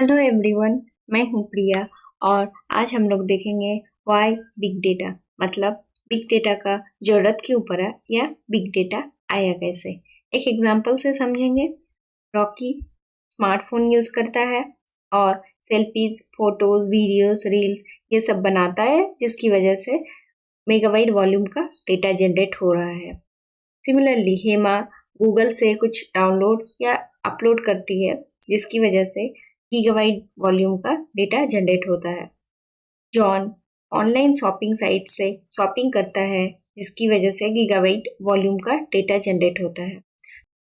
Hello everyone, मैं हूँ प्रिया और आज हम लोग देखेंगे व्हाई बिग डेटा मतलब बिग डेटा का जरूरत क्यों पड़ा या बिग डेटा आया कैसे। एक एग्जांपल से समझेंगे। रॉकी स्मार्टफोन यूज करता है और सेल्फीज, फोटोज, वीडियोस, रील्स ये सब बनाता है जिसकी वजह से मेगाबाइट वॉल्यूम का डेटा जनरेट हो रहा है। सिमिलरली हेमा गूगल से कुछ डाउनलोड या अपलोड करती है जिसकी वजह से गीगाबाइट वॉल्यूम का डेटा जनरेट होता है। जॉन ऑनलाइन शॉपिंग साइट से शॉपिंग करता है जिसकी वजह से गीगाबाइट वॉल्यूम का डेटा जनरेट होता है।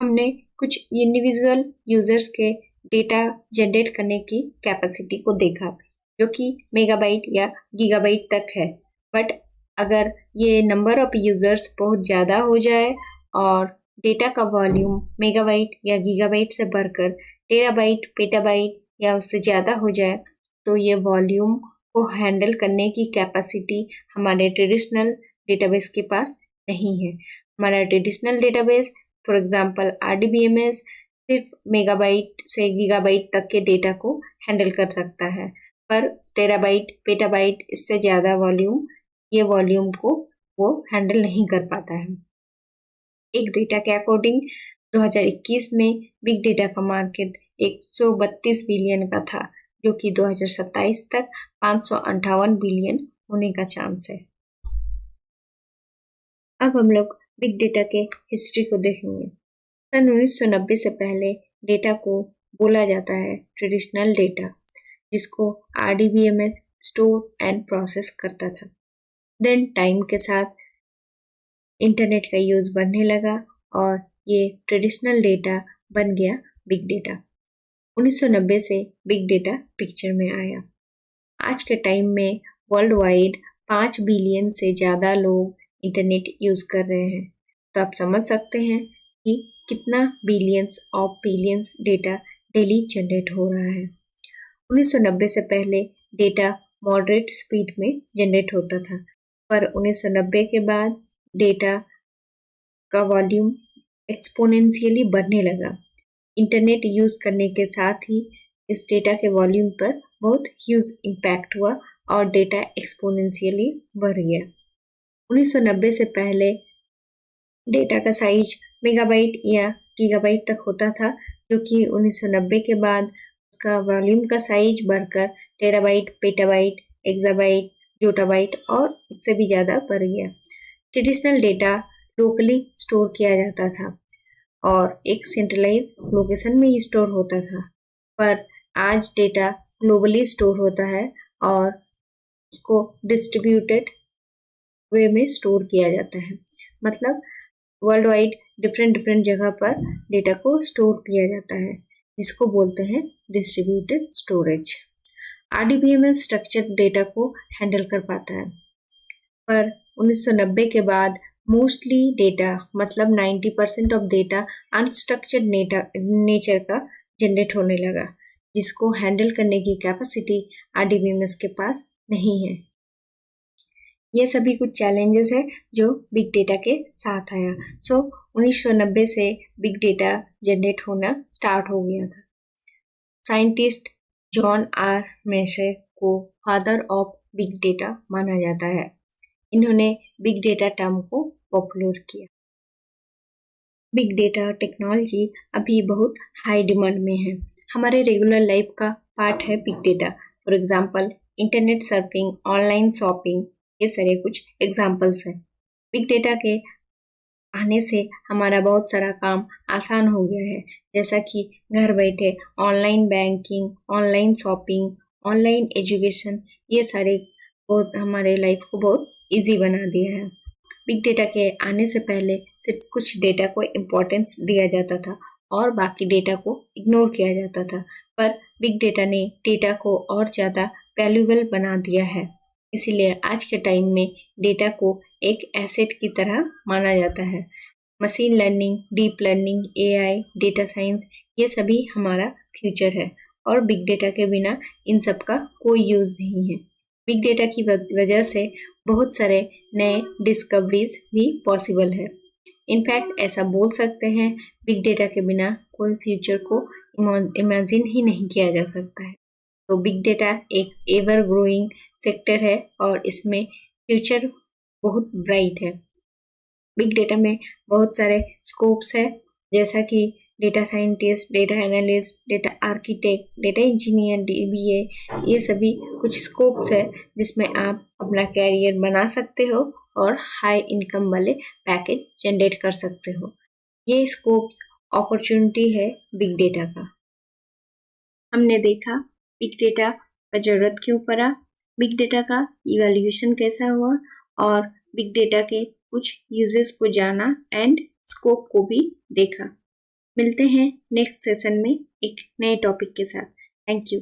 हमने कुछ इंडिविजुअल यूजर्स के डेटा जनरेट करने की कैपेसिटी को देखा जो कि मेगाबाइट या गीगाबाइट तक है। बट अगर ये नंबर ऑफ यूजर्स बहुत ज़्यादा हो जाए और डेटा का वॉल्यूम मेगाबाइट या गीगाबाइट से बढ़कर टेराबाइट, पेटाबाइट या उससे ज़्यादा हो जाए तो ये वॉल्यूम को हैंडल करने की कैपेसिटी हमारे ट्रेडिशनल डेटाबेस के पास नहीं है। हमारा traditional database for example RDBMS सिर्फ मेगाबाइट से गीगाबाइट तक के डेटा को हैंडल कर सकता है, पर टेराबाइट, पेटाबाइट इससे ज़्यादा वॉल्यूम को वो हैंडल नहीं कर पाता है। एक डेटा के अकॉर्डिंग 2021 में बिग डेटा का मार्केट 132 बिलियन का था जो कि 2027 तक 558 बिलियन होने का चांस है। अब हम लोग बिग डेटा के हिस्ट्री को देखेंगे। सन 1990 से पहले डेटा को बोला जाता है ट्रेडिशनल डेटा, जिसको RDBMS स्टोर एंड प्रोसेस करता था। देन टाइम के साथ इंटरनेट का यूज बढ़ने लगा और ये ट्रेडिशनल डेटा बन गया बिग डेटा। 1990 से बिग डेटा पिक्चर में आया। आज के टाइम में वर्ल्ड वाइड 5 बिलियन से ज़्यादा लोग इंटरनेट यूज कर रहे हैं, तो आप समझ सकते हैं कि कितना billions of billions data daily generate हो रहा है। 1990 से पहले डेटा मॉडरेट स्पीड में जनरेट होता था, पर 1990 के बाद डेटा का वॉल्यूम एक्सपोनेंशियली बढ़ने लगा। इंटरनेट यूज करने के साथ ही इस डेटा के वॉल्यूम पर बहुत ह्यूज इम्पैक्ट हुआ और डेटा एक्सपोनेंशियली बढ़ गया। 1990 से पहले डेटा का साइज मेगाबाइट या गीगाबाइट तक होता था, जो कि 1990 के बाद उसका वॉल्यूम का साइज बढ़कर टेराबाइट, पेटाबाइट, एक्साबाइट, जोटाबाइट और उससे भी ज़्यादा बढ़ गया। ट्रेडिशनल डेटा लोकली स्टोर किया जाता था और एक सेंट्रलाइज लोकेशन में ही स्टोर होता था, पर आज डेटा ग्लोबली स्टोर होता है और उसको डिस्ट्रीब्यूटेड वे में स्टोर किया जाता है। मतलब वर्ल्ड वाइड डिफरेंट जगह पर डेटा को स्टोर किया जाता है, जिसको बोलते हैं distributed storage. RDBMS structured data को हैंडल कर पाता है, पर 1990 के बाद मोस्टली डेटा मतलब 90% ऑफ डेटा अनस्ट्रक्चर्ड नेचर का जनरेट होने लगा, जिसको हैंडल करने की कैपेसिटी RDBMS के पास नहीं है। ये सभी कुछ चैलेंजेस है जो बिग डेटा के साथ आया। 1990 से बिग डेटा जनरेट होना स्टार्ट हो गया था। साइंटिस्ट जॉन आर मेशर को फादर ऑफ बिग डेटा माना जाता है। इन्होंने बिग डेटा टर्म को पॉपुलर किया। बिग डेटा टेक्नोलॉजी अभी बहुत हाई डिमांड में है। हमारे रेगुलर लाइफ का पार्ट है big data. For example internet surfing, online shopping, ये सारे कुछ एग्जांपल्स हैं। बिग डेटा के आने से हमारा बहुत सारा काम आसान हो गया है, जैसा कि घर बैठे online banking, online shopping, online education, ये सारे बहुत हमारे लाइफ को बहुत इजी बना दिया है। बिग डेटा के आने से पहले सिर्फ कुछ डेटा को इम्पोर्टेंस दिया जाता था और बाकी डेटा को इग्नोर किया जाता था, पर बिग डेटा ने डेटा को और ज़्यादा वैल्यूएबल बना दिया है। इसीलिए आज के टाइम में डेटा को एक एसेट की तरह माना जाता है। Machine learning, deep learning, AI, data science, ये सभी हमारा फ्यूचर है और बिग डेटा के बिना इन सब का कोई यूज़ नहीं है। बिग डेटा की वजह से बहुत सारे नए डिस्कवरीज भी पॉसिबल है। इनफैक्ट ऐसा बोल सकते हैं बिग डेटा के बिना कोई फ्यूचर को इमेजिन ही नहीं किया जा सकता है। तो बिग डेटा एक एवर ग्रोइंग सेक्टर है और इसमें फ्यूचर बहुत ब्राइट है। बिग डेटा में बहुत सारे स्कोप्स है, जैसा कि data scientist, data analyst, data architect, data engineer, dBA, ये सभी कुछ स्कोप्स है जिसमें आप अपना कैरियर बना सकते हो और हाई इनकम वाले पैकेज जनरेट कर सकते हो। ये स्कोप्स अपॉर्चुनिटी है बिग डेटा का। हमने देखा बिग डेटा का जरूरत क्यों पड़ा, बिग डेटा का इवैल्यूएशन कैसा हुआ और बिग डेटा के कुछ यूजेस को जाना एंड स्कोप को भी देखा। मिलते हैं नेक्स्ट सेशन में एक नए टॉपिक के साथ। Thank you.